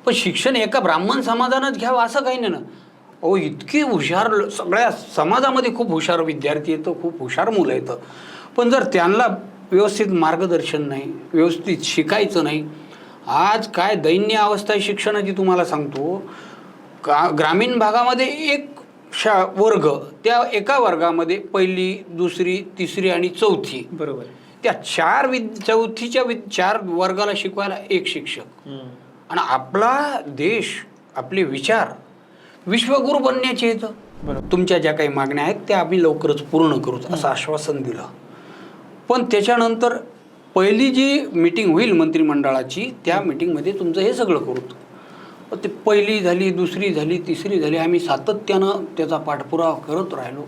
पण शिक्षण एका ब्राह्मण समाजानंच घ्यावं असं काही नाही ना. अहो इतकी हुशार सगळ्या समाजामध्ये खूप हुशार विद्यार्थी येतं, खूप हुशार मुलं येतं, पण जर त्यांना व्यवस्थित मार्गदर्शन नाही, व्यवस्थित शिकायचं नाही. आज काय दैन्य अवस्था आहे शिक्षणाची तुम्हाला सांगतो. ग्रामीण भागामध्ये एक वर्ग, त्या एका वर्गामध्ये पहिली, दुसरी, तिसरी आणि चौथी, बरोबर, त्या चौथीच्या 4 वर्गाला शिकवायला एक शिक्षक. आणि आपला देश, आपले विचार विश्वगुरू बनण्याचे येतं. बरोबर. तुमच्या ज्या काही मागण्या आहेत त्या आम्ही लवकरच पूर्ण करू असं आश्वासन दिलं. पण त्याच्यानंतर पहिली जी मीटिंग होईल मंत्रिमंडळाची, त्या मीटिंगमध्ये तुमचं हे सगळं करू. ते पहिली झाली, दुसरी झाली, तिसरी झाली, आम्ही सातत्यानं त्याचा पाठपुरावा करत राहिलो,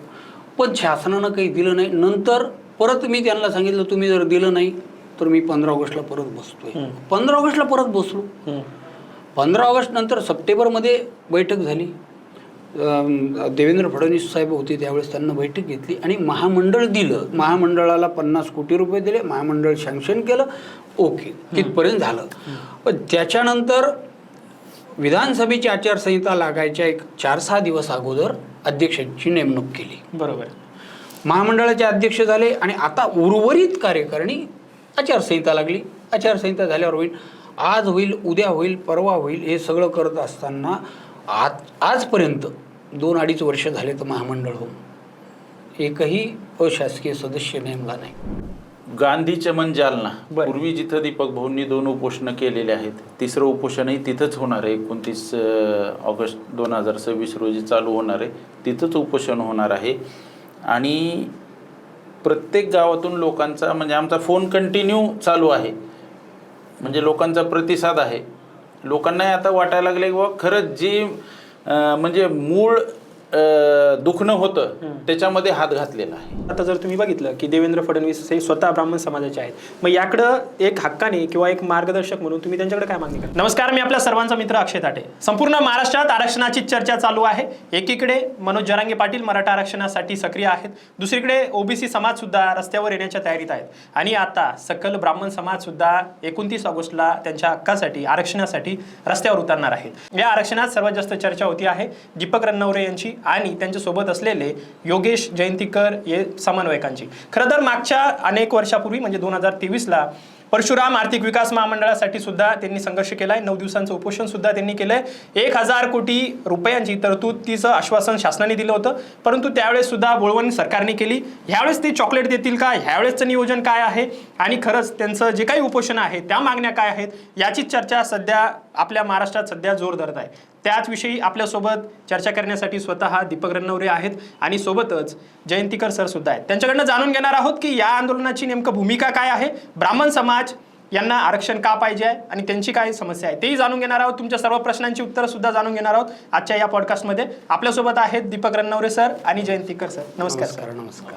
पण शासनानं काही दिलं नाही. नंतर परत मी त्यांना सांगितलं तुम्ही जर दिलं नाही तर मी 15 ऑगस्टला परत बसतोय. 15 ऑगस्टला परत बसलो. 15 ऑगस्ट नंतर सप्टेंबरमध्ये बैठक झाली. देवेंद्र फडणवीस साहेब होते त्यावेळेस, त्यांना बैठक घेतली आणि महामंडळ दिलं. महामंडळाला 50 कोटी रुपये दिले, महामंडळ सँक्शन केलं, ओके, तिथपर्यंत झालं. पण त्याच्यानंतर विधानसभेची आचारसंहिता लागायच्या एक 4-6 दिवस अगोदर अध्यक्षांची नेमणूक केली. बरोबर. महामंडळाचे अध्यक्ष झाले आणि आता उर्वरित कार्यकारिणी, आचारसंहिता लागली. आचारसंहिता झाल्यावर होईल, आज होईल, उद्या होईल, परवा होईल, हे सगळं करत असताना आजपर्यंत 2-2.5 वर्ष झाले तर महामंडळ होऊन एकही अशासकीय सदस्य नेमला नाही. गांधी चमन जालना, पूर्वी जिथं दीपक भाऊंनी 2 उपोषणं केलेले आहेत, 3रं उपोषणही तिथंच होणार आहे. 29 ऑगस्ट 2026 रोजी चालू होणार आहे, तिथंच उपोषण होणार आहे. आणि प्रत्येक गावातून लोकांचा, म्हणजे आमचा फोन कंटिन्यू चालू आहे, म्हणजे लोकांचा प्रतिसाद आहे. लोकांनाही आता वाटायला लागले की खरंच जी म्हणजे मूळ दुखणं होतं त्याच्यामध्ये हात घातलेला आहे. आता जर तुम्ही बघितलं की देवेंद्र फडणवीस हे स्वतः ब्राह्मण समाजाचे आहेत, मग याकडं एक हक्काने किंवा एक मार्गदर्शक म्हणून तुम्ही त्यांच्याकडे काय मागणी करता? नमस्कार, मी आपल्या सर्वांचा मित्र अक्षय ताटे. संपूर्ण महाराष्ट्रात आरक्षणाची चर्चा चालू आहे. एकीकडे मनोज जरांगे पाटील मराठा आरक्षणासाठी सक्रिय आहेत, दुसरीकडे ओबीसी समाज सुद्धा रस्त्यावर येण्याच्या तयारीत आहेत आणि आता सकल ब्राह्मण समाज सुद्धा 29 ऑगस्टला त्यांच्या हक्कासाठी, आरक्षणासाठी रस्त्यावर उतरणार आहेत. या आरक्षणात सर्वात जास्त चर्चा होती आहे दीपक रणनवरे यांची आणि त्यांच्यासोबत असलेले योगेश जयंतीकर हे समन्वयकांची. खरं तर मागच्या अनेक वर्षापूर्वी म्हणजे 2023ला परशुराम आर्थिक विकास महामंडळासाठी सुद्धा त्यांनी संघर्ष केलाय. 9 दिवसांचं उपोषण सुद्धा त्यांनी केलंय. 1000 कोटी रुपयांची तरतुदीचं आश्वासन शासनाने दिलं होतं, परंतु त्यावेळेस सुद्धा बोळवण सरकारने केली. ह्यावेळेस ते चॉकलेट देतील का, ह्यावेळेसचं नियोजन काय आहे आणि खरंच त्यांचं जे काही उपोषण आहे त्या मागण्या काय आहेत याची चर्चा सध्या आपल्या महाराष्ट्रात सध्या जोर धरत आहे. त्याचविषयी आपल्यासोबत चर्चा करण्यासाठी स्वतः दीपक रणनवरे आहेत आणि सोबतच जयंतीकर सर सुद्धा आहेत. त्यांच्याकडनं जाणून घेणार आहोत की या आंदोलनाची नेमकं भूमिका काय आहे, ब्राह्मण समाज यांना आरक्षण का पाहिजे आहे आणि त्यांची काय समस्या आहे तेही जाणून घेणार आहोत. तुमच्या सर्व प्रश्नांची उत्तरं सुद्धा जाणून घेणार आहोत आजच्या या पॉडकास्टमध्ये. आपल्यासोबत आहेत दीपक रणनवरे सर आणि जयंतीकर सर. नमस्कार. नमस्कार.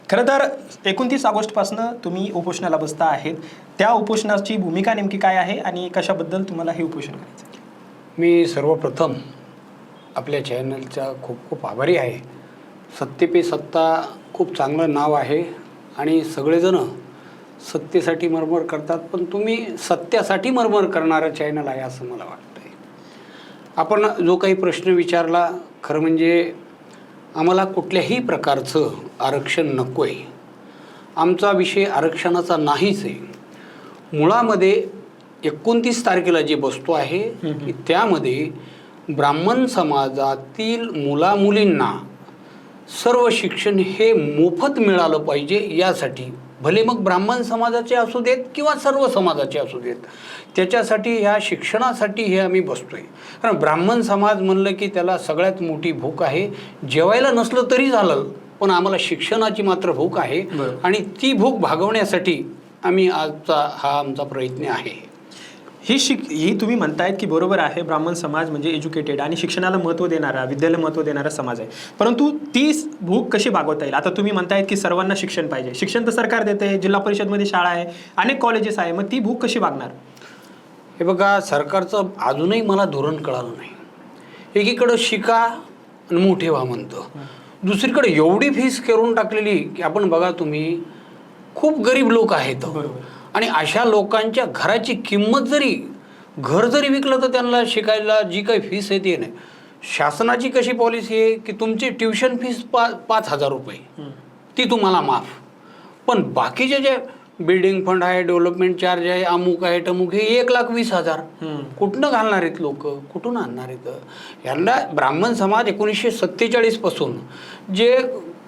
खरं तर 29 ऑगस्टपासून तुम्ही उपोषणाला बसता आहेत, त्या उपोषणाची भूमिका नेमकी काय आहे आणि कशाबद्दल तुम्हाला हे उपोषण करायचं? मी सर्वप्रथम आपल्या चॅनलचा खूप खूप आभारी आहे. सत्ते पे सत्ता खूप चांगलं नाव आहे आणि सगळेजण सत्तेसाठी मरमर करतात, पण तुम्ही सत्यासाठी मरमर करणारं चॅनल आहे असं मला वाटतं आहे. आपण जो काही प्रश्न विचारला, खरं म्हणजे आम्हाला कुठल्याही प्रकारचं आरक्षण नको आहे. आमचा विषय आरक्षणाचा नाहीच आहे. मुळामध्ये 29 तारखेला जे बसतो आहे की त्यामध्ये ब्राह्मण समाजातील मुलामुलींना सर्व शिक्षण हे मोफत मिळालं पाहिजे, यासाठी भले मग ब्राह्मण समाजाचे असू देत किंवा सर्व समाजाचे असू देत, त्याच्यासाठी ह्या शिक्षणासाठी हे आम्ही बसतोय. कारण ब्राह्मण समाज म्हणलं की त्याला सगळ्यात मोठी भूक आहे. जेवायला नसलं तरी झालं, पण आम्हाला शिक्षणाची मात्र भूक आहे आणि ती भूक भागवण्यासाठी आम्ही आजचा हा आमचा प्रयत्न आहे. ही तुम्ही म्हणतायत की बरोबर आहे, ब्राह्मण समाज म्हणजे एज्युकेटेड आणि शिक्षणाला महत्त्व देणारा, विद्याला महत्त्व देणारा समाज आहे, परंतु ती भूक कशी भागवता येईल? आता तुम्ही म्हणतायत की सर्वांना शिक्षण पाहिजे, शिक्षण तर सरकार देते, जिल्हा परिषदमध्ये शाळा आहे, अनेक कॉलेजेस आहे, मग ती भूक कशी भागणार? हे बघा, सरकारचं अजूनही मला धोरण कळालं नाही. एकीकडं शिका आणि मोठे व्हा म्हणतं, दुसरीकडे एवढी फीस करून टाकलेली की आपण बघा तुम्ही, खूप गरीब लोक आहेत आणि अशा लोकांच्या घराची किंमत जरी घर जरी विकलं तर त्यांना शिकायला जी काही फीस आहे ती नाही. शासनाची कशी पॉलिसी आहे की तुमची ट्युशन फीस 5,000 रुपये ती तुम्हाला माफ, पण बाकीचे जे बिल्डिंग फंड आहे, डेव्हलपमेंट चार्ज आहे, अमुक आहे टमुक, हे 1,20,000 कुठनं घालणार आहेत लोक, कुठून आणणार आहेत? यांना ब्राह्मण समाज 1947 पासून जे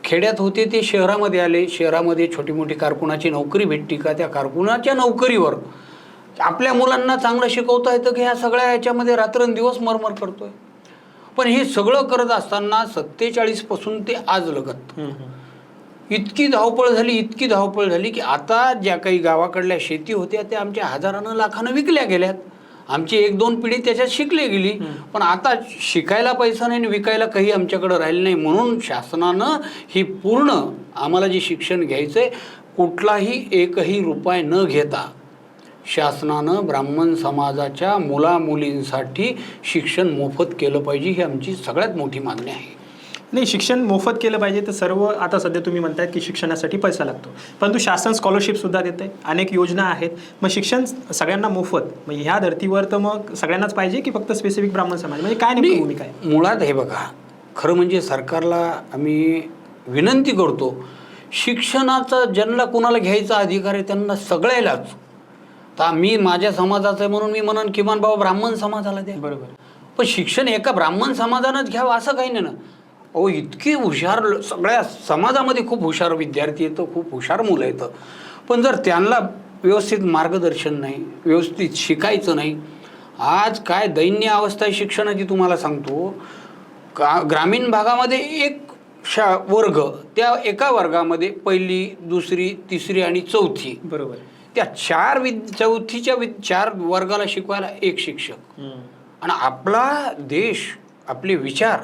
खेड्यात होते ते शहरामध्ये आले. शहरामध्ये छोटी मोठी कारकुनाची नोकरी भेटली का त्या कारकुनाच्या नोकरीवर आपल्या मुलांना चांगलं शिकवता येतं की ह्या सगळ्या याच्यामध्ये रात्रंदिवस मरमर करतोय. पण हे सगळं करत असताना 47 पासून ते आज लगत इतकी धावपळ झाली की आता ज्या काही गावाकडल्या शेती होत्या त्या आमच्या हजारानं लाखानं विकल्या गेल्यात. आमची 1-2 पिढी त्याच्यात शिकली गेली, पण आता शिकायला पैसा नाही आणि विकायला काही आमच्याकडं राहिलं नाही. म्हणून शासनानं ही पूर्ण आम्हाला जे शिक्षण घ्यायचं आहे कुठलाही एकही रुपये न घेता शासनानं ब्राह्मण समाजाच्या मुलामुलींसाठी शिक्षण मोफत केलं पाहिजे, ही आमची सगळ्यात मोठी मागणी आहे. नाही, शिक्षण मोफत केलं पाहिजे तर सर्व आता सध्या तुम्ही म्हणतायत की शिक्षणासाठी पैसा लागतो, परंतु शासन स्कॉलरशिपसुद्धा देते, अनेक योजना आहेत. मग शिक्षण सगळ्यांना मोफत, मग ह्या धर्तीवर तर मग सगळ्यांनाच पाहिजे की फक्त स्पेसिफिक ब्राह्मण समाज, म्हणजे काय नेमकी भूमिका आहे? मुळात हे बघा, खरं म्हणजे सरकारला आम्ही विनंती करतो, शिक्षणाचा ज्यांना कोणाला घ्यायचा अधिकार आहे त्यांना सगळ्यालाच. तर मी माझ्या समाजाचं आहे म्हणून मी म्हणन किमान बाबा ब्राह्मण समाजाला द्या, बरोबर. पण शिक्षण एका ब्राह्मण समाजानंच घ्यावं असं काही नाही ना. अहो इतकी हुशार सगळ्या समाजामध्ये खूप हुशार विद्यार्थी येतं, खूप हुशार मुलं येतं, पण जर त्यांना व्यवस्थित मार्गदर्शन नाही, व्यवस्थित शिकायचं नाही. आज काय दैन्य अवस्था आहे शिक्षणाची तुम्हाला सांगतो. ग्रामीण भागामध्ये एक वर्ग, त्या एका वर्गामध्ये 1ली, 2री, 3री आणि 4थी, बरोबर, त्या 4 वर्गाला शिकवायला एक शिक्षक. आणि आपला देश, आपले विचार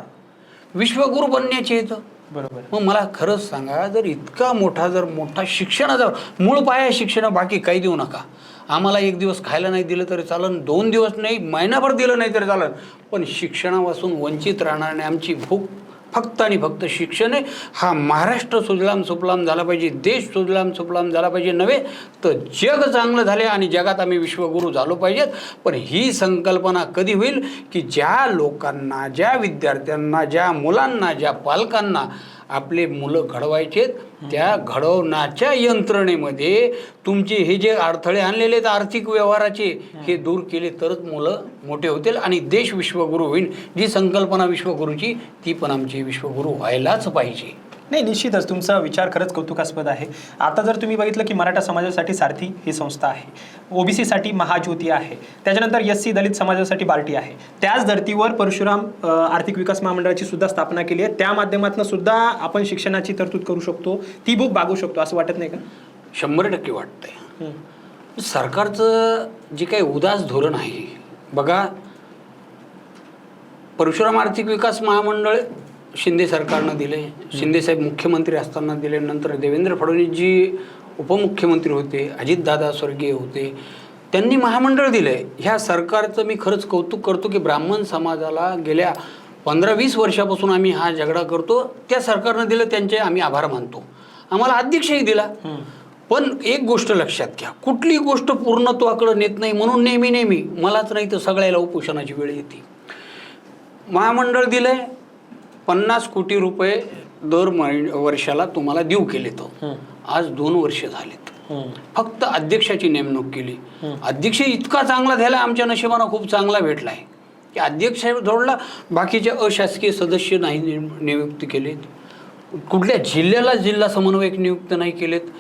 विश्वगुरू बनण्याचे येतं, बरोबर. मग मला खरंच सांगा, जर इतका मोठा शिक्षणाचा मूळ पाया शिक्षण, बाकी काही देऊ नका. आम्हाला 1 दिवस खायला नाही दिलं तरी चालन, 2 दिवस नाही, महिनाभर दिलं नाही तरी चालन, पण शिक्षणापासून वंचित राहणार नाही. आमची भूक फक्त आणि फक्त शिक्षण आहे. हा महाराष्ट्र सुजलाम सुफलाम झाला पाहिजे, देश सुजलाम सुफलाम झाला पाहिजे, नव्हे तर जग चांगलं झाले आणि जगात आम्ही विश्वगुरू झालो पाहिजेत. पण ही संकल्पना कधी होईल की ज्या लोकांना, ज्या विद्यार्थ्यांना, ज्या मुलांना, ज्या पालकांना आपले मुलं घडवायचेत, त्या घडवण्याच्या यंत्रणेमध्ये तुमचे हे जे अडथळे आणलेले आहेत आर्थिक व्यवहाराचे, हे दूर केले तरच मुलं मोठे होतील आणि देश विश्वगुरू होईल. जी संकल्पना विश्वगुरूची ती पण आमची विश्वगुरू व्हायलाच पाहिजे. नाही, निश्चितच तुमचा विचार खरंच कौतुकास्पद आहे. आता जर तुम्ही बघितलं की मराठा समाजासाठी सारथी ही संस्था आहे, ओबीसीसाठी महाज्योती आहे, त्याच्यानंतर SC दलित समाजासाठी बार्टी आहे, त्याच धर्तीवर परशुराम आर्थिक विकास महामंडळाची सुद्धा स्थापना केली आहे. त्या माध्यमातून सुद्धा आपण शिक्षणाची तरतूद करू शकतो, ती भूक भागू शकतो, असं वाटत नाही का? 100% वाटतंय. सरकारचं जे काही उदास धोरण आहे बघा, परशुराम आर्थिक विकास महामंडळ शिंदे सरकारनं दिले, शिंदेसाहेब मुख्यमंत्री असताना दिले, नंतर देवेंद्र फडणवीसजी उपमुख्यमंत्री होते, अजितदादा स्वर्गीय होते, त्यांनी महामंडळ दिले. ह्या सरकारचं मी खरंच कौतुक करतो की ब्राह्मण समाजाला गेल्या 15-20 वर्षापासून आम्ही हा झगडा करतो, त्या सरकारनं दिलं, त्यांचे आम्ही आभार मानतो. आम्हाला अध्यक्षही दिला. पण एक गोष्ट लक्षात घ्या, कुठली गोष्ट पूर्णत्वाकडे नेत नाही म्हणून नेहमी मलाच नाही तर सगळ्याला उपोषणाची वेळ येते. महामंडळ दिलंय, 50 कोटी रुपये दर वर्षाला तुम्हाला देऊ केले. तो आज 2 वर्ष झालेत, फक्त अध्यक्षाची नेमणूक केली. अध्यक्ष इतका चांगला झाला, आमच्या नशिबानं खूप चांगला भेटलाय की अध्यक्ष जोडला, बाकीचे अशासकीय सदस्य नाही नियुक्त केलेत, कुठल्या जिल्ह्याला जिल्हा समन्वयक नियुक्त नाही केलेत.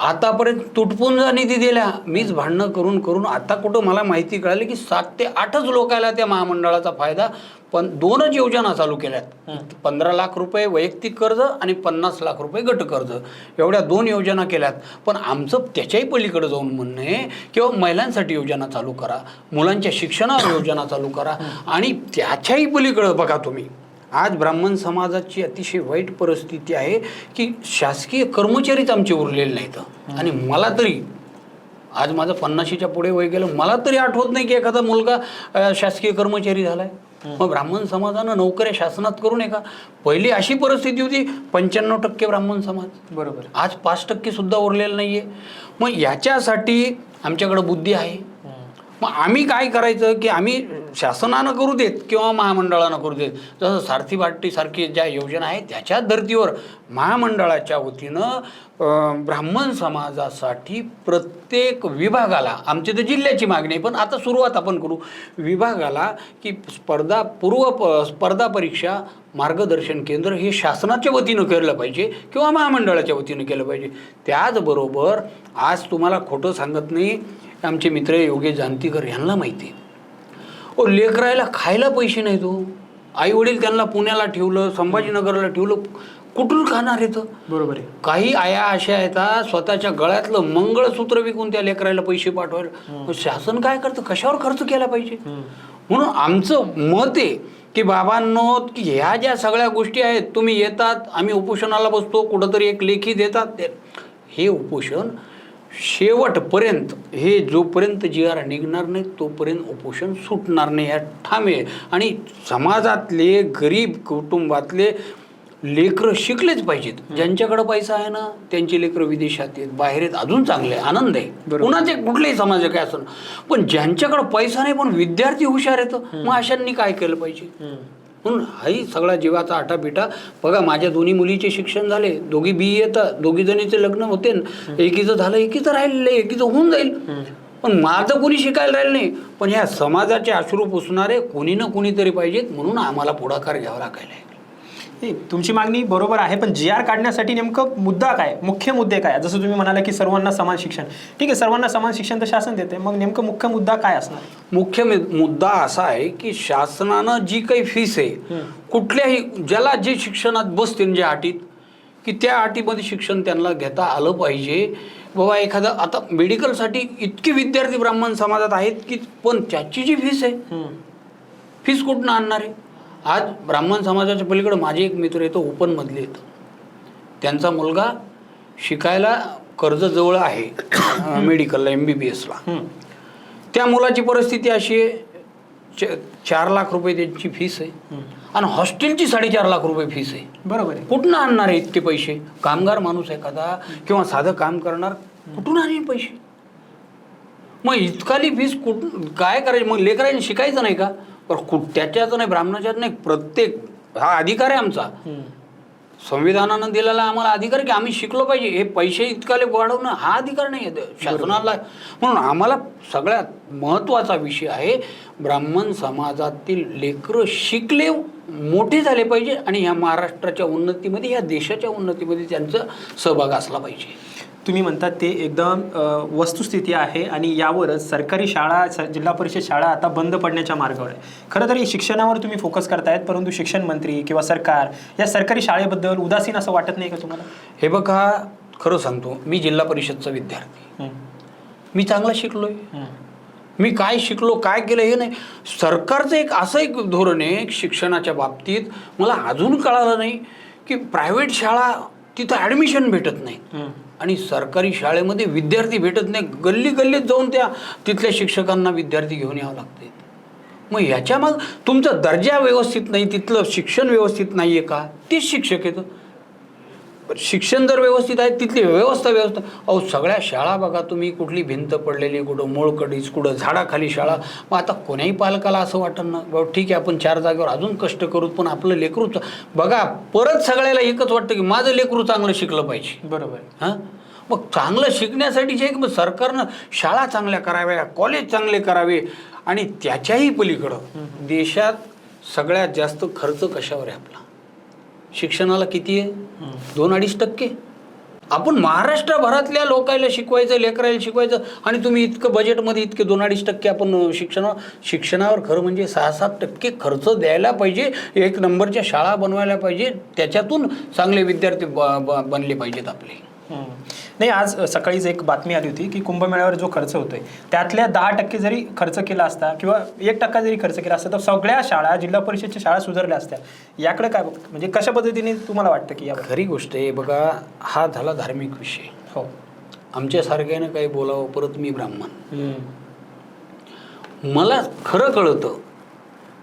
आतापर्यंत तुटपुंजा निधी दिल्या, मीच भांडणं करून आता कुठं मला माहिती कळाली की 7 ते 8च लोकांना त्या महामंडळाचा फायदा, पण 2च योजना चालू केल्यात. 15 लाख रुपये वैयक्तिक कर्ज आणि 50 लाख रुपये गट कर्ज, एवढ्या 2 योजना केल्यात. पण आमचं त्याच्याही पलीकडे जाऊन म्हणणं आहे किंवा महिलांसाठी योजना चालू करा, मुलांच्या शिक्षणावर योजना चालू करा, आणि त्याच्याही पलीकडं बघा तुम्ही, आज ब्राह्मण समाजाची अतिशय वाईट परिस्थिती आहे की शासकीय कर्मचारीच आमचे उरलेले नाहीत. आणि मला तरी आज माझं 50च्या पुढे वय गेलं, मला तरी आठवत नाही की एखादा मुलगा शासकीय कर्मचारी झालाय. मग ब्राह्मण समाजानं नोकऱ्या शासनात करू नये का? पहिली अशी परिस्थिती होती, 95% ब्राह्मण समाज, बरोबर, आज 5% सुद्धा उरलेलं नाहीये. मग याच्यासाठी आमच्याकडे बुद्धी आहे, मग आम्ही काय करायचं की आम्ही शासनानं करू देत किंवा महामंडळानं करू देत, जसं सारथी बाटीसारखी ज्या योजना आहेत त्याच्या धर्तीवर महामंडळाच्या वतीनं ब्राह्मण समाजासाठी प्रत्येक विभागाला, आमची तर जिल्ह्याची मागणी आहे पण आता सुरुवात आपण करू विभागाला, की स्पर्धा परीक्षा मार्गदर्शन केंद्र हे शासनाच्या वतीनं केलं पाहिजे किंवा महामंडळाच्या वतीनं केलं पाहिजे. त्याचबरोबर आज तुम्हाला खोटं सांगत नाही, आमचे मित्र योगेश जानतीकर यांना माहिती आहे, लेकरायला खायला पैसे नाहीत. आई वडील त्यांना पुण्याला ठेवलं, संभाजीनगरला ठेवलं, कुठून खाणार येतं? बरोबर आहे. काही आया अशा येतात स्वतःच्या गळ्यातलं मंगळसूत्र विकून त्या लेकरायला पैसे पाठवायला. शासन काय करतं, कशावर खर्च केला पाहिजे? म्हणून आमचं मत आहे की बाबांनो, की ह्या ज्या सगळ्या गोष्टी आहेत, तुम्ही येतात, आम्ही उपोषणाला बसतो, कुठंतरी एक लेखी देतात, हे उपोषण शेवटपर्यंत, हे जोपर्यंत जी आर निघणार नाही तोपर्यंत उपोषण सुटणार नाही, या ठामे. आणि समाजातले गरीब कुटुंबातले लेकरं शिकलेच पाहिजेत. ज्यांच्याकडे पैसा आहे ना त्यांची लेकरं विदेशात आहेत, बाहेर आहेत, अजून चांगले, आनंद आहे. कुणाचे कुठलेही समाज काय असं, पण ज्यांच्याकडे पैसा नाही पण विद्यार्थी हुशार येतं, मग अशांनी काय केलं पाहिजे? म्हणून हाही सगळा जीवाचा आटापिटा. बघा, माझ्या दोन्ही मुलीचे शिक्षण झाले, दोघी BE येतात, दोघी जणीचे लग्न होते, एकीचं झालं, एकीचं राहिलेलं, एकीचं होऊन जाईल, पण माझं कोणी शिकायला राहिलं नाही. पण ह्या समाजाचे अश्रू पुसणारे कोणी ना कोणीतरी पाहिजेत, म्हणून आम्हाला पुढाकार घ्यावा लागायला. तुमची मागणी बरोबर आहे, पण GR काढण्यासाठी नेमकं मुद्दा काय, मुख्य मुद्दे काय? जसं तुम्ही म्हणाला की सर्वांना समान शिक्षण, ठीक आहे, सर्वांना समान शिक्षण तर शासन देते, मग नेमकं मुख्य मुद्दा काय असणार? मुख्य मुद्दा असा आहे की शासनानं जी काही फीस आहे, कुठल्याही ज्याला जे शिक्षणात बसतील ज्या अटीत, की त्या अटीमध्ये शिक्षण त्यांना घेता आलं पाहिजे. बाबा एखादा आता मेडिकलसाठी इतके विद्यार्थी ब्राह्मण समाजात आहेत की, पण त्याची जी फीस आहे, फीस कुठून आणणार आहे? आज ब्राह्मण समाजाच्या पलीकडे माझे एक मित्र येतो, ओपनमधले येतं, त्यांचा मुलगा शिकायला कर्जजवळ आहे मेडिकलला, MBBSला. त्या मुलाची परिस्थिती अशी आहे, 4 लाख रुपये त्यांची फीस आहे आणि हॉस्टेलची 4.5 लाख रुपये फीस आहे. बरोबर आहे. कुठून आणणार आहे इतके पैसे? कामगार माणूस एखादा किंवा साधं काम करणार कुठून आणेल पैसे? मग इतकाली फीस कुठून काय करायची? मग लेकरांनी शिकायचं नाही का? त्याच्याच नाही, ब्राह्मणाच्याच नाही, प्रत्येक, हा अधिकार आहे आमचा, संविधानानं दिलेला आम्हाला अधिकार की आम्ही शिकलो पाहिजे. हे पैसे इतकाले वाढवणं हा अधिकार नाही आहे शासनाला. म्हणून आम्हाला सगळ्यात महत्त्वाचा विषय आहे, ब्राह्मण समाजातील लेकरं शिकले, मोठे झाले पाहिजे आणि ह्या महाराष्ट्राच्या उन्नतीमध्ये, ह्या देशाच्या उन्नतीमध्ये त्यांचा सहभाग असला पाहिजे. तुम्ही म्हणतात ते एकदम वस्तुस्थिती आहे आणि यावरच सरकारी शाळा, जिल्हा परिषद शाळा आता बंद पडण्याच्या मार्गावर आहे. खरं तर शिक्षणावर तुम्ही फोकस करतायत, परंतु शिक्षण मंत्री किंवा सरकार या सरकारी शाळेबद्दल उदासीन असं वाटत नाही का तुम्हाला? हे बघा, खरं सांगतो, मी जिल्हा परिषदचा विद्यार्थी, मी चांगला शिकलोय. मी काय शिकलो, काय केलं हे नाही. सरकारचं एक धोरण आहे शिक्षणाच्या बाबतीत, मला अजून कळालं नाही की प्रायव्हेट शाळा तिथं ॲडमिशन भेटत नाही आणि सरकारी शाळेमध्ये विद्यार्थी भेटत नाही. गल्ली गल्लीत जाऊन तिथल्या शिक्षकांना विद्यार्थी घेऊन यावं लागते. मग ह्याच्या मग तुमचा दर्जा व्यवस्थित नाही, तिथलं शिक्षण व्यवस्थित नाही आहे का? तेच शिक्षक येतं. शिक्षण जर व्यवस्थित आहे, तिथली व्यवस्था सगळ्या शाळा बघा तुम्ही, कुठली भिंत पडलेली, कुठं मोळकडीच, कुठं झाडाखाली शाळा. मग आता कोण्याही पालकाला असं वाटतं ना, बाबा ठीक आहे आपण 4 जागेवर अजून कष्ट करू, पण आपलं लेकरू बघा, परत सगळ्याला एकच वाटतं की माझं लेकरू चांगलं शिकलं पाहिजे. बरोबर. हां, मग चांगलं शिकण्यासाठी जे मग सरकारनं शाळा चांगल्या कराव्या, कॉलेज चांगले करावे आणि त्याच्याही पलीकडं देशात सगळ्यात जास्त खर्च कशावर आहे आपला? शिक्षणाला किती आहे? 2-2.5%. आपण महाराष्ट्रभरातल्या लोकायला शिकवायचं, लेकरायला शिकवायचं आणि तुम्ही इतकं बजेटमध्ये इतके 2-2.5% आपण शिक्षणावर खरं म्हणजे 6-7% खर्च द्यायला पाहिजे. 1 नंबरच्या शाळा बनवायला पाहिजे, त्याच्यातून चांगले विद्यार्थी बनले पाहिजेत आपले. नाही, आज सकाळीच एक बातमी आली होती की कुंभमेळ्यावर जो खर्च होतोय त्यातल्या 10% जरी खर्च केला असता किंवा 1% जरी खर्च केला असता तर सगळ्या शाळा, जिल्हा परिषदच्या शाळा सुधारल्या असत्या. याकडे काय म्हणजे कशा पद्धतीने तुम्हाला वाटतं की? खरी गोष्ट आहे बघा, हा झाला धार्मिक विषय. हो, आमच्यासारख्यानं काही बोलावं, परत मी ब्राह्मण, मला खरं कळतं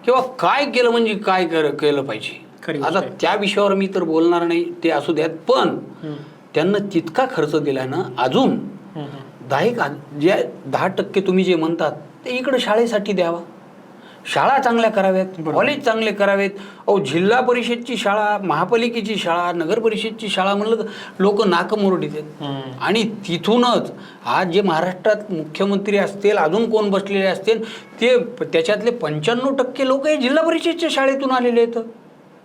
किंवा काय केलं म्हणजे काय केलं पाहिजे. आता त्या विषयावर मी तर बोलणार नाही, ते असू द्यात, पण त्यांना तितका खर्च दिला ना, अजून 10% तुम्ही जे म्हणतात ते इकडं शाळेसाठी द्यावा. शाळा चांगल्या कराव्यात, कॉलेज चांगले करावेत. जिल्हा परिषदची शाळा, महापालिकेची शाळा, नगर परिषदची शाळा म्हणलं तर लोक नाकमुरडीत आहेत. आणि तिथूनच आज जे महाराष्ट्रात मुख्यमंत्री असतील, अजून कोण बसलेले असतील, ते त्याच्यातले 95% लोक हे जिल्हा परिषदच्या शाळेतून आलेले आहेत,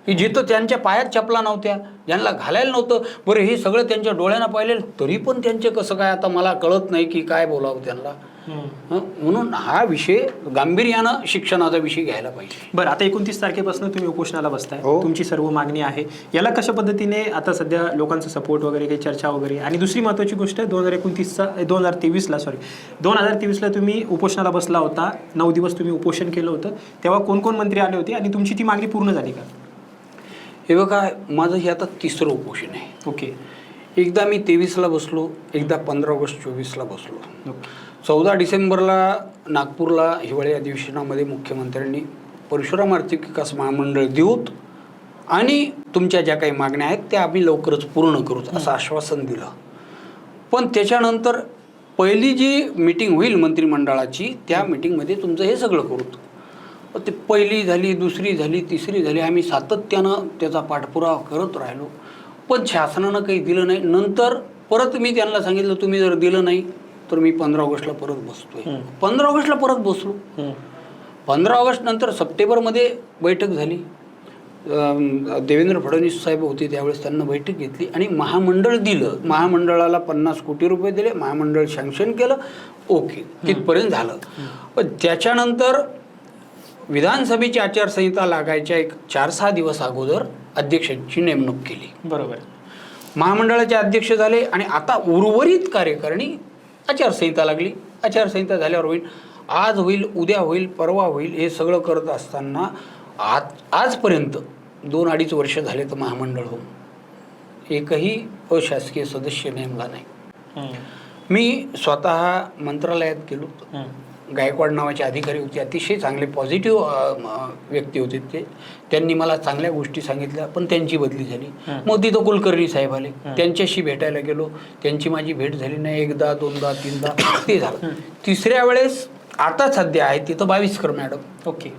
की जिथं त्यांच्या पायात चपला नव्हत्या, ज्यांना घालायला नव्हतं. बरं, हे सगळं त्यांच्या डोळ्यानं पाहिलेलं, तरी पण त्यांचे कसं काय आता मला कळत नाही की काय बोलावं त्यांना. म्हणून हा विषय गांभीर्यानं शिक्षणाचा विषय घ्यायला पाहिजे. बरं, आता 29 तारखेपासून तुम्ही उपोषणाला बसताय. हो. तुमची सर्व मागणी आहे. याला कशा पद्धतीने आता सध्या लोकांचा सपोर्ट वगैरे, काही चर्चा वगैरे? आणि दुसरी महत्त्वाची गोष्ट, 2023ला तुम्ही उपोषणाला बसला होता. 9 दिवस तुम्ही उपोषण केलं होतं. तेव्हा कोण कोण मंत्री आले होते आणि तुमची ती मागणी पूर्ण झाली का? हे बघा, माझं हे आता 3रं उपोषण आहे. ओके. एकदा मी 23ला बसलो, एकदा 15 ऑगस्ट 24ला बसलो. ओके. 14 डिसेंबरला नागपूरला हिवाळी अधिवेशनामध्ये मुख्यमंत्र्यांनी परशुराम आर्थिक विकास महामंडळ देऊत आणि तुमच्या ज्या काही मागण्या आहेत त्या आम्ही लवकरच पूर्ण करूच असं आश्वासन दिलं. पण त्याच्यानंतर पहिली जी मीटिंग होईल मंत्रिमंडळाची, त्या मीटिंगमध्ये तुमचं हे सगळं करूत. ते पहिली झाली, दुसरी झाली, तिसरी झाली. आम्ही सातत्यानं त्याचा पाठपुरावा करत राहिलो, पण शासनानं काही दिलं नाही. नंतर परत मी त्यांना सांगितलं, तुम्ही जर दिलं नाही तर मी 15 ऑगस्टला परत बसतोय. 15 ऑगस्टला परत बसलो. 15 ऑगस्ट नंतर सप्टेंबरमध्ये बैठक झाली. देवेंद्र फडणवीस साहेब होते त्यावेळेस, त्यांना बैठक घेतली आणि महामंडळ दिलं. महामंडळाला 50 कोटी रुपये दिले, महामंडळ सँक्शन केलं. ओके, तिथपर्यंत झालं. पण त्याच्यानंतर विधानसभेची आचारसंहिता लागायच्या एक 4-6 दिवस अगोदर अध्यक्षांची नेमणूक केली. बरोबर. महामंडळाचे अध्यक्ष झाले आणि आता उर्वरित कार्यकारिणी, आचारसंहिता लागली. आचारसंहिता झाल्यावर होईल, आज होईल, उद्या होईल, परवा होईल, हे सगळं करत असताना आजपर्यंत 2-2.5 वर्ष झाले तर महामंडळ होऊन एकही अशासकीय सदस्य नेमला नाही. मी स्वतः मंत्रालयात गेलो. गायकवाड नावाचे अधिकारी होते, अतिशय चांगले पॉझिटिव्ह व्यक्ती होते ते. त्यांनी मला चांगल्या गोष्टी सांगितल्या, पण त्यांची बदली झाली. मग तिथं कुलकर्णी साहेब आले, त्यांच्याशी भेटायला गेलो. त्यांची माझी भेट झाली नाही. 1दा 2दा 3दा ते झालं. 3ऱ्या वेळेस आता सध्या आहे तिथं बाविस्कर मॅडम. ओके.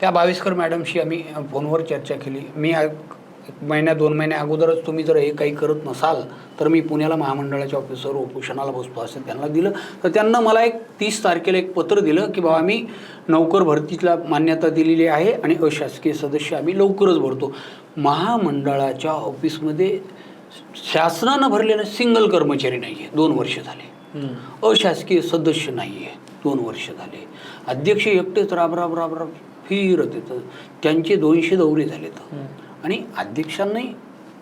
त्या बाविस्कर मॅडमशी आम्ही फोनवर चर्चा केली. मी 1-2 महिन्या अगोदरच, तुम्ही जर हे काही करत नसाल तर मी पुण्याला महामंडळाच्या ऑफिसवर उपोषणाला बसतो असं त्यांना दिलं. तर त्यांना मला 30 तारखेला एक पत्र दिलं की बाबा आम्ही नौकर भरतीला मान्यता दिलेली आहे आणि अशासकीय सदस्य आम्ही लवकरच भरतो. महामंडळाच्या ऑफिसमध्ये शासनानं भरलेलं सिंगल कर्मचारी नाही आहे, 2 वर्ष झाले. अशासकीय सदस्य नाही आहे, 2 वर्ष झाले. अध्यक्ष एकटेच राब फिरत येतं. त्यांचे 200 दौरे झालेत. आणि अध्यक्षांनाही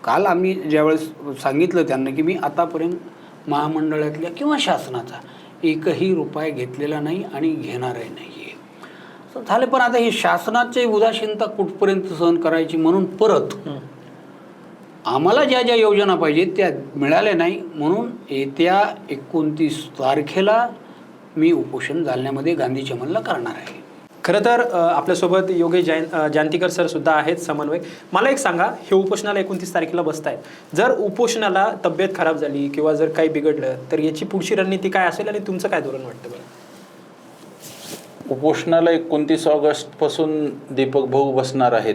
काल आम्ही ज्यावेळेस सांगितलं त्यांना की मी आतापर्यंत महामंडळातल्या किंवा शासनाचा एकही रुपया घेतलेला नाही आणि घेणारही नाही आहे झाले. पण आता ही शासनाची उदासीनता कुठपर्यंत सहन करायची, म्हणून परत आम्हाला ज्या ज्या योजना पाहिजेत त्या मिळाल्या नाही. म्हणून येत्या 29 तारखेला मी उपोषण जालन्यामध्ये गांधी चमनला करणार आहे. खरं तर आपल्यासोबत योगेश जानतीकर सर सुद्धा आहेत, समन्वयक. मला एक सांगा, हे उपोषणाला 29 तारखेला बसतायत. जर उपोषणाला तब्येत खराब झाली किंवा जर काही बिघडलं तर याची पुढची रणनीती काय असेल आणि तुमचं काय धोरण वाटतं बरं? उपोषणाला 29 ऑगस्टपासून दीपक भाऊ बसणार आहेत.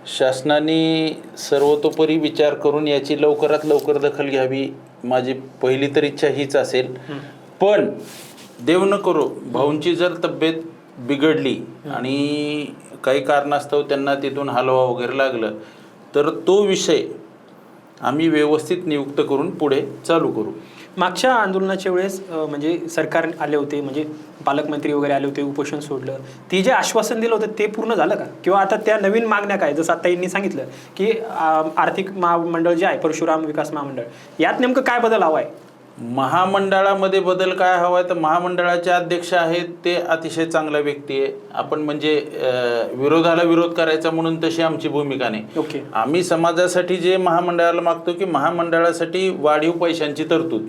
शासनाने सर्वतोपरी विचार करून याची लवकरात लवकर दखल घ्यावी, माझी पहिली तर इच्छा हीच असेल. पण देव न करो भाऊंची जर तब्येत बिघडली आणि काही कारणास्तव त्यांना तिथून हलवा वगैरे लागलं तर तो विषय आम्ही व्यवस्थित नियुक्त करून पुढे चालू करू. मागच्या आंदोलनाच्या वेळेस म्हणजे सरकार आले होते, म्हणजे पालकमंत्री वगैरे आले होते, उपोषण सोडलं. ती जे आश्वासन दिलं होतं ते पूर्ण झालं का? किंवा आता त्या नवीन मागण्या काय, जसं आता यांनी सांगितलं की आर्थिक महामंडळ जे आहे परशुराम विकास महामंडळ, यात नेमकं काय बदल हवा आहे? महामंडळामध्ये बदल काय हवा आहे तर महामंडळाचे अध्यक्ष आहेत ते अतिशय चांगला व्यक्ती आहे. आपण म्हणजे विरोधाला विरोध करायचा म्हणून तशी आमची भूमिका नाही. ओके. आम्ही समाजासाठी जे महामंडळाला मागतो की महामंडळासाठी वाढीव पैशांची तरतूद,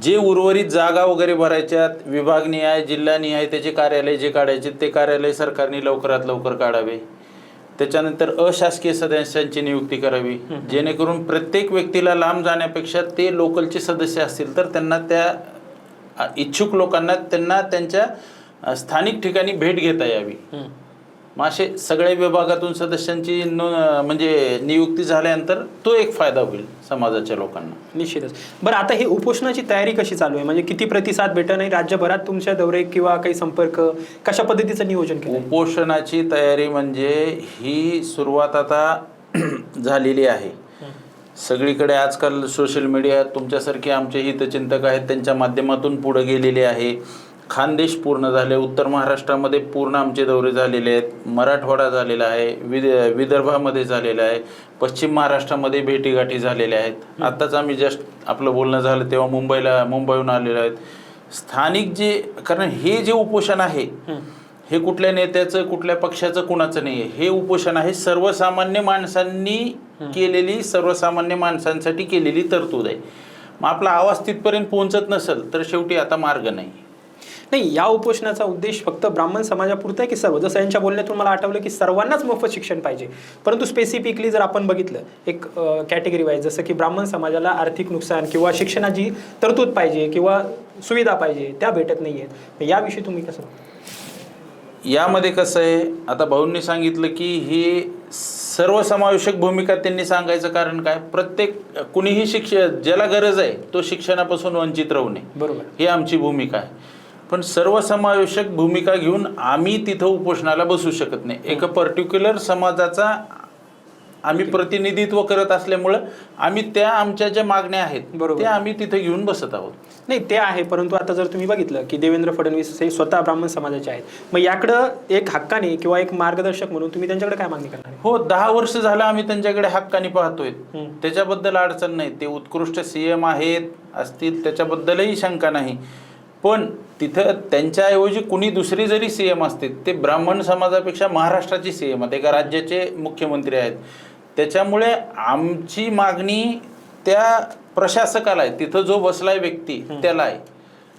जे उर्वरित जागा वगैरे भरायच्यात विभागनिहाय जिल्हानिहाय त्याचे कार्यालय जे काढायचे ते कार्यालय सरकारने लवकरात लवकर काढावे. त्याच्यानंतर अशासकीय सदस्यांची नियुक्ती करावी, जेणेकरून प्रत्येक व्यक्तीला लांब जाण्यापेक्षा ते लोकलचे सदस्य असतील तर त्यांना त्या इच्छुक लोकांना त्यांना त्यांच्या स्थानिक ठिकाणी भेट घेता यावी. मग असे सगळ्या विभागातून सदस्यांची म्हणजे नियुक्ती झाल्यानंतर तो एक फायदा होईल समाजाच्या लोकांना. निश्चितच. बरं, आता ही उपोषणाची तयारी कशी चालू आहे? म्हणजे किती प्रतिसाद भेटत नाही राज्यभरात तुमच्या दौरे किंवा काही संपर्क, कशा पद्धतीचं नियोजन केलं? उपोषणाची तयारी म्हणजे ही सुरुवात आता झालेली आहे. सगळीकडे आजकाल सोशल मीडिया तुमच्यासारखे आमचे हितचिंतक आहेत त्यांच्या माध्यमातून पुढे गेलेले आहे. खानदेश पूर्ण झाले, उत्तर महाराष्ट्रामध्ये पूर्ण आमचे दौरे झालेले आहेत, मराठवाडा झालेला आहे, विदर्भामध्ये झालेला आहे, पश्चिम महाराष्ट्रामध्ये भेटीगाठी झालेल्या आहेत. आत्ताच आम्ही जस्ट आपलं बोलणं झालं तेव्हा मुंबईहून आलेले आहेत. स्थानिक जे, कारण हे जे उपोषण आहे हे कुठल्या नेत्याचं कुठल्या पक्षाचं कुणाचं नाही आहे. हे उपोषण आहे सर्वसामान्य माणसांनी केलेली, सर्वसामान्य माणसांसाठी केलेली तरतूद आहे. मग आपला आवाज तिथपर्यंत पोहोचत नसेल तर शेवटी आता मार्ग नाही. नाही, या उपोषणाचा उद्देश फक्त ब्राह्मण समाजापुरता आहे की सर्व? जसं यांच्या बोलण्यातून मला आठवलं की सर्वांनाच मोफत शिक्षण पाहिजे, परंतु स्पेसिफिकली जर आपण बघितलं एक कॅटेगरी वाईज, जसं की ब्राह्मण समाजाला आर्थिक नुकसान किंवा शिक्षणाची तरतूद पाहिजे किंवा सुविधा पाहिजे, त्या भेटत नाही आहेत. याविषयी तुम्ही कसं? यामध्ये कसं आहे, आता भाऊंनी सांगितलं की ही सर्वसमावेशक भूमिका त्यांनी सांगायचं कारण काय, प्रत्येक कुणीही ज्याला गरज आहे तो शिक्षणापासून वंचित राहू नये, बरोबर, ही आमची भूमिका आहे. पण सर्वसमावेशक भूमिका घेऊन आम्ही तिथं उपोषणाला बसू शकत नाही. एका पर्टिक्युलर समाजाचा आम्ही प्रतिनिधित्व करत असल्यामुळं आम्ही त्या आमच्या ज्या मागण्या आहेत त्या आम्ही तिथे घेऊन बसत आहोत. नाही, ते आहे, परंतु आता जर तुम्ही बघितलं की देवेंद्र फडणवीस हे स्वतः ब्राह्मण समाजाचे आहेत, मग याकडं एक हक्काने किंवा एक मार्गदर्शक म्हणून तुम्ही त्यांच्याकडे काय मागणी करणार? हो, 10 वर्ष झालं आम्ही त्यांच्याकडे हक्काने पाहतोय, त्याच्याबद्दल अडचण नाही. ते उत्कृष्ट CM आहेत असतील त्याच्याबद्दलही शंका नाही. पण तिथं त्यांच्याऐवजी कुणी दुसरी जरी CM असते, ते ब्राह्मण समाजापेक्षा महाराष्ट्राची CM आहेत, एका राज्याचे मुख्यमंत्री आहेत. त्याच्यामुळे आमची मागणी त्या प्रशासकाला आहे, तिथं जो बसलाय व्यक्ती त्याला आहे.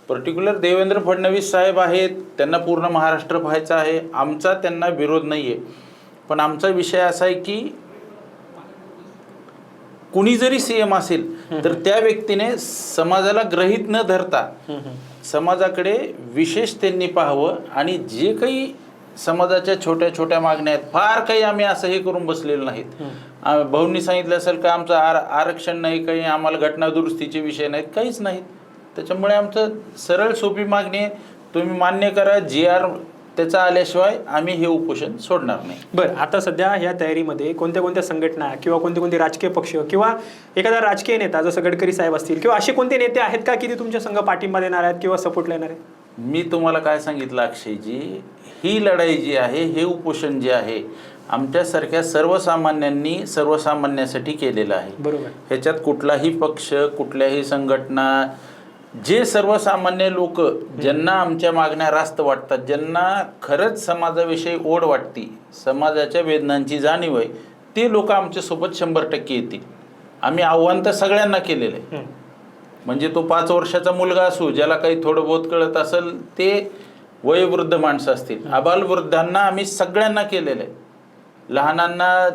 पर्टिक्युलर देवेंद्र फडणवीस साहेब आहेत, त्यांना पूर्ण महाराष्ट्र पाहायचा आहे, आमचा त्यांना विरोध नाही आहे. पण आमचा विषय असा आहे की कुणी जरी CM असेल तर त्या व्यक्तीने समाजाला ग्रहित न धरता समाजाकडे विशेष त्यांनी पाहावं आणि जे काही समाजाच्या छोट्या छोट्या मागण्या आहेत, फार काही आम्ही असं हे करून बसलेलं नाहीत. भाऊंनी सांगितलं असेल का आमचं आरक्षण नाही, काही आम्हाला घटना दुरुस्तीचे विषय नाहीत, काहीच नाहीत. त्याच्यामुळे आमचं सरळ सोपी मागणी आहे, तुम्ही मान्य करा, GR त्याचा आल्याशिवाय आम्ही हे उपोषण सोडणार नाही. बरं, आता सध्या या तयारीमध्ये कोणत्या कोणत्या संघटना किंवा कोणते कोणते राजकीय पक्ष किंवा एखादा राजकीय नेता जसं गडकरी साहेब असतील किंवा असे कोणते नेते आहेत का की ते तुमच्या संघ पाठिंबा देणार आहेत किंवा सपोर्टला येणार आहेत? मी तुम्हाला काय सांगितलं अक्षयजी, ही लढाई जी आहे, हे उपोषण जे आहे आमच्यासारख्या सर्वसामान्यांनी सर्वसामान्यासाठी केलेलं आहे. बरोबर, ह्याच्यात कुठलाही पक्ष, कुठल्याही संघटना, जे सर्वसामान्य लोक ज्यांना आमच्या मागण्या रास्त वाटतात, ज्यांना खरंच समाजाविषयी ओढ वाटती, समाजाच्या वेदनांची जाणीव आहे, ते लोक आमच्यासोबत 100% येतील. आम्ही आव्हान तर सगळ्यांना केलेलं आहे. म्हणजे तो 5 वर्षाचा मुलगा असू, ज्याला काही थोडं बहुत कळत असेल, ते वयोवृद्ध माणसं असतील, आबालवृद्धांना आम्ही सगळ्यांना केलेलं आहे. लहानांना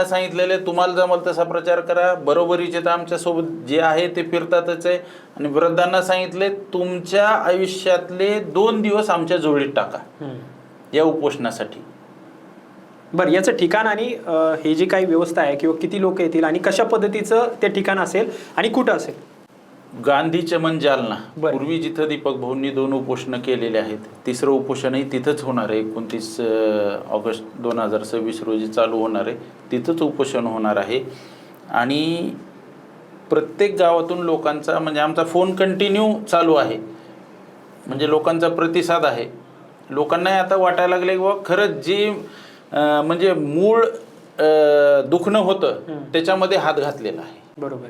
सांगितलेले तुम्हाला जमल तसा प्रचार करा, बरोबरीचे तर आमच्यासोबत जे आहे ते फिरतातच आहे. आणि वृद्धांना सांगितले तुमच्या आयुष्यातले 2 दिवस आमच्या जोडीत टाका या उपोषणासाठी. बरं, याचं ठिकाण आणि हे जी काही व्यवस्था आहे किंवा किती लोक येतील आणि कशा पद्धतीचं ते ठिकाण असेल आणि कुठं असेल? गांधी चमन जालना. पूर्वी जिथं दीपक भाऊंनी 2 उपोषणं केलेले आहेत, 3रं उपोषणही तिथंच होणार आहे. 29 ऑगस्ट 2026 रोजी चालू होणार आहे, तिथंच उपोषण होणार आहे. आणि प्रत्येक गावातून लोकांचा, म्हणजे आमचा फोन कंटिन्यू चालू आहे, म्हणजे लोकांचा प्रतिसाद आहे. लोकांनाही आता वाटायला लागले की खरंच जी म्हणजे मूळ दुखणं होतं त्याच्यामध्ये हात घातलेला आहे. बरोबर,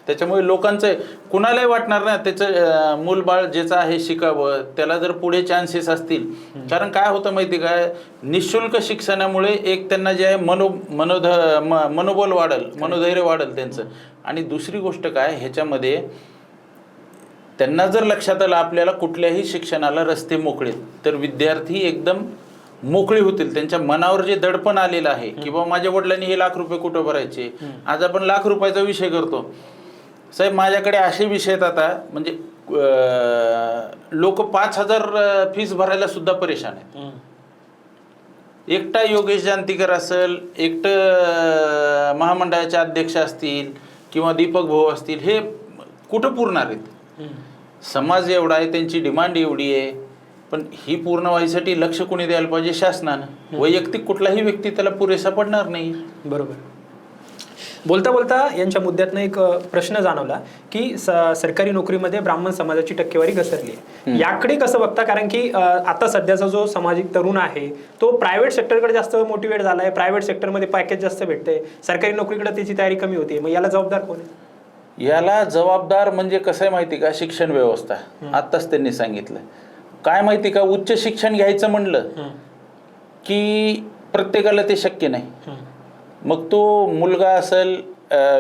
त्याच्यामुळे लोकांचं कुणालाही वाटणार ना त्याचं मूलबाळ ज्याचं आहे शिकावं, त्याला जर पुढे चान्सेस असतील. कारण काय होतं माहिती काय, निःशुल्क शिक्षणामुळे एक त्यांना जे आहे मनोबल वाढेल, मनोधैर्य वाढेल त्यांचं. आणि दुसरी गोष्ट काय, ह्याच्यामध्ये त्यांना जर लक्षात आलं आपल्याला कुठल्याही शिक्षणाला रस्ते मोकळे, तर विद्यार्थी एकदम मोकळी होतील. त्यांच्या मनावर जे दडपण आलेलं आहे की बाबा माझ्या वडिलांनी हे लाख रुपये कुठं भरायचे, आज आपण लाख रुपयाचा विषय करतो. साहेब माझ्याकडे असे विषय आहेत आता, म्हणजे लोक 5,000 फीस भरायला सुद्धा परेशान आहेत. एकटा योगेश जानतीकर असेल, एकटं महामंडळाचे अध्यक्ष असतील किंवा दीपक भाऊ असतील, हे कुठं पुरणार आहेत? समाज एवढा आहे, त्यांची डिमांड एवढी आहे, पण ही पूर्ण व्हायसाठी लक्ष कोणी द्यायला पाहिजे? शासनानं. वैयक्तिक कुठलाही व्यक्ती त्याला पुरेसा पडणार नाही. बरोबर. बोलता बोलता यांच्या मुद्द्यातनं एक प्रश्न जाणवला की सरकारी नोकरीमध्ये ब्राह्मण समाजाची टक्केवारी घसरली आहे. याकडे कसं बघता? कारण की आता सध्याचा जो सामाजिक तरुण आहे तो प्रायव्हेट सेक्टरकडे जास्त मोटिवेट झाला आहे. प्रायव्हेट सेक्टरमध्ये पॅकेज जास्त भेटते, सरकारी नोकरीकडे त्याची तयारी कमी होते. मग याला जबाबदार कोण आहे? याला जबाबदार म्हणजे कसं आहे माहिती का? शिक्षण व्यवस्था. आत्ताच त्यांनी सांगितलं. काय माहिती का, उच्च शिक्षण घ्यायचं म्हणलं की प्रत्येकाला ते शक्य नाही. मग तो मुलगा असेल,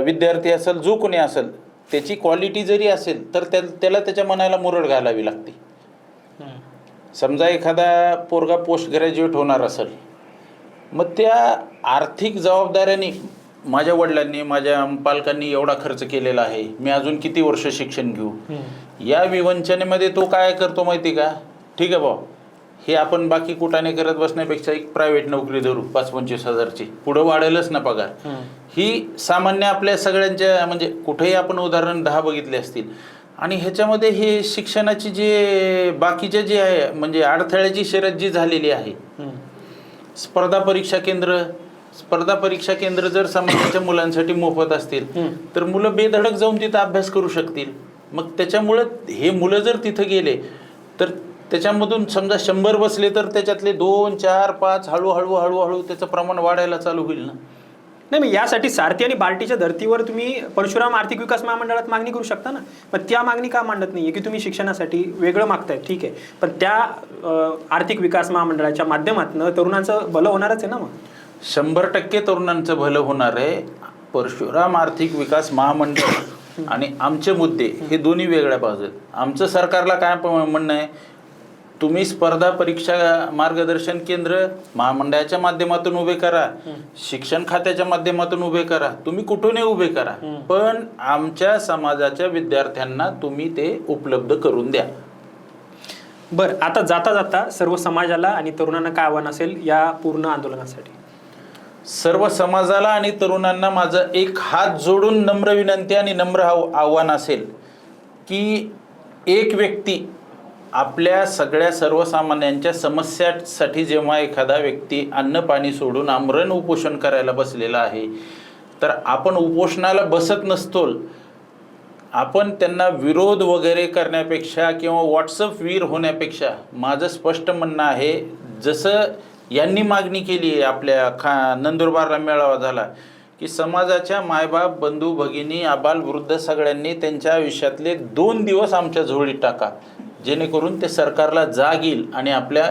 विद्यार्थी असेल, जो कोणी असेल, त्याची क्वालिटी जरी असेल तर त्याला त्याच्या मनाला मुरड घालावी लागते. समजा एखादा पोरगा पोस्ट ग्रॅज्युएट होणार असेल, मग त्या आर्थिक जबाबदाऱ्याने माझ्या वडिलांनी, माझ्या पालकांनी एवढा खर्च केलेला आहे, मी अजून किती वर्ष शिक्षण घेऊ, या विवंचनेमध्ये तो काय करतो माहिती का? ठीक आहे भाऊ, हे आपण बाकी कुठाने करत बसण्यापेक्षा एक प्रायव्हेट नोकरी धरू 5-25 हजारची, पुढं वाढेलच ना पगार. ही सामान्य आपल्या सगळ्यांच्या, म्हणजे कुठेही आपण उदाहरण 10 बघितले असतील. आणि ह्याच्यामध्ये हे शिक्षणाची जे बाकीचे जे आहे, म्हणजे अडथळ्याची शर्यत जी झालेली आहे, स्पर्धा परीक्षा केंद्र जर समाजाच्या मुलांसाठी मोफत असतील तर मुलं बेधडक जाऊन तिथं अभ्यास करू शकतील. मग त्याच्यामुळं हे मुलं जर तिथं गेले तर त्याच्यामधून समजा 100 बसले तर त्याच्यातले 2, 4, 5 हळूहळू त्याचं प्रमाण वाढायला चालू होईल ना. नाही, मग यासाठी सारथी आणि बार्टीच्या धर्तीवर तुम्ही परशुराम आर्थिक विकास महामंडळात मागणी करू शकता ना. पण त्या मागणी का मांडत नाहीये की तुम्ही शिक्षणासाठी वेगळं मागताय? ठीक आहे, पण त्या आर्थिक विकास महामंडळाच्या माध्यमातून तरुणांचं भलं होणारच आहे ना. मग 100% तरुणांचं भलं होणार आहे. परशुराम आर्थिक विकास महामंडळ आणि आमचे मुद्दे हे दोन्ही वेगळ्या बाजू आहेत. आमचं सरकारला काय म्हणणं आहे, तुम्ही स्पर्धा परीक्षा मार्गदर्शन केंद्र महामंडळाच्या माध्यमातून उभे करा, शिक्षण खात्याच्या माध्यमातून उभे करा, तुम्ही कुठूनही उभे करा, पण आमच्या समाजाच्या विद्यार्थ्यांना तुम्ही ते उपलब्ध करून द्या. बरं, आता जाता जाता सर्व समाजाला आणि तरुणांना काय आव्हान असेल या पूर्ण आंदोलनासाठी? सर्व समाजाला आणि तरुणांना माझं एक हात जोडून नम्र विनंती आणि नम्र आव्हान असेल की एक व्यक्ती आपल्या सगळ्या सर्वसामान्यांच्या समस्यासाठी जेव्हा एखादा व्यक्ती अन्न पाणी सोडून आमरण उपोषण करायला बसलेला आहे, तर आपण उपोषणाला बसत नसतो. आपण त्यांना विरोध वगैरे करण्यापेक्षा किंवा व्हॉट्सअप वीर होण्यापेक्षा माझं स्पष्ट म्हणणं आहे, जसं यांनी मागणी केली आहे, आपल्या नंदुरबारला मेळावा झाला की समाजाच्या मायबाप, बंधू, भगिनी, आबाल, वृद्ध सगळ्यांनी त्यांच्या आयुष्यातले 2 दिवस आमच्या झोळीत टाका, जेणेकरून ते सरकारला जाग येईल आणि आपल्या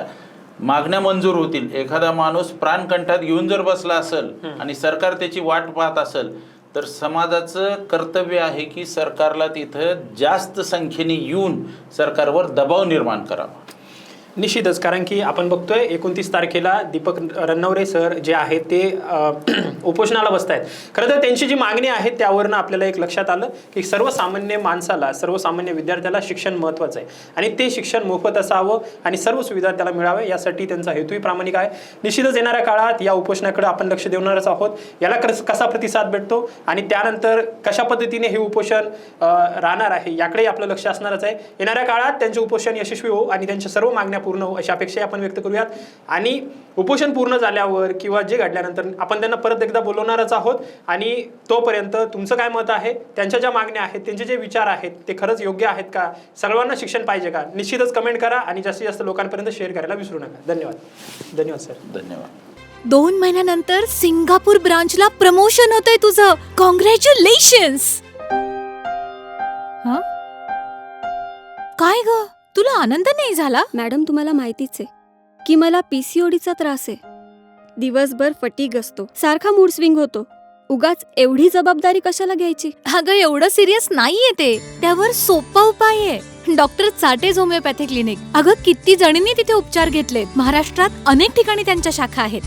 मागण्या मंजूर होतील. एखादा माणूस प्राणकंठात घेऊन जर बसला असेल आणि सरकार त्याची वाट पाहत असेल तर समाजाचं कर्तव्य आहे की सरकारला तिथं जास्त संख्येने येऊन सरकारवर दबाव निर्माण करावा. निश्चितच, कारण की आपण बघतोय 29 तारखेला दीपक रन्नवरे सर जे आहेत ते उपोषणाला बसत आहेत. खरं तर त्यांची जी मागणी आहे त्यावरनं आपल्याला एक लक्षात आलं की सर्वसामान्य माणसाला, सर्वसामान्य विद्यार्थ्याला शिक्षण महत्त्वाचं आहे आणि ते शिक्षण मोफत असावं आणि सर्व सुविधा त्याला मिळाव्या, यासाठी त्यांचा हेतूही प्रामाणिक आहे. निश्चितच येणाऱ्या काळात या उपोषणाकडे आपण लक्ष देणारच आहोत. याला कसा प्रतिसाद भेटतो आणि त्यानंतर कशा पद्धतीने हे उपोषण राहणार आहे याकडे आपलं लक्ष असणारच आहे. येणाऱ्या काळात त्यांचे उपोषण यशस्वी हो आणि त्यांच्या सर्व मागण्या पूर्ण हो अशा अपेक्षा आपण व्यक्त करूयात. आणि उपोषण पूर्ण झाल्यावर किंवा जे घडल्यानंतर आपण त्यांना परत एकदा बोलवणारच आहोत. आणि तोपर्यंत तुमचं काय मत आहे, त्यांच्या ज्या मागण्या आहेत, त्यांचे जे विचार आहेत ते खरंच योग्य आहेत का, सर्वांना शिक्षण पाहिजे का, निश्चितच कमेंट करा आणि जास्तीत जास्त लोकांपर्यंत शेअर करायला विसरू नका. धन्यवाद सर. धन्यवाद. 2 महिन्यानंतर सिंगापूर ब्रांचला प्रमोशन होतंय तुझं. कॉंग्रॅच्युलेशन्स. काय ग, तुला आनंद नाही झाला? मॅडम, तुम्हाला माहितीच आहे की मला PCODचा त्रास आहे. दिवसभर फटीग असतो, सारखा मूड स्विंग होतो. उगाच एवढी जबाबदारी कशाला घ्यायची? अगं, एवढं सिरियस नाहीये ते. त्यावर सोपा उपाय आहे, डॉक्टर चाटेज होमिओपॅथी क्लिनिक. अगं, किती जणींनी तिथे उपचार घेतलेत. महाराष्ट्रात अनेक ठिकाणी त्यांच्या शाखा आहेत.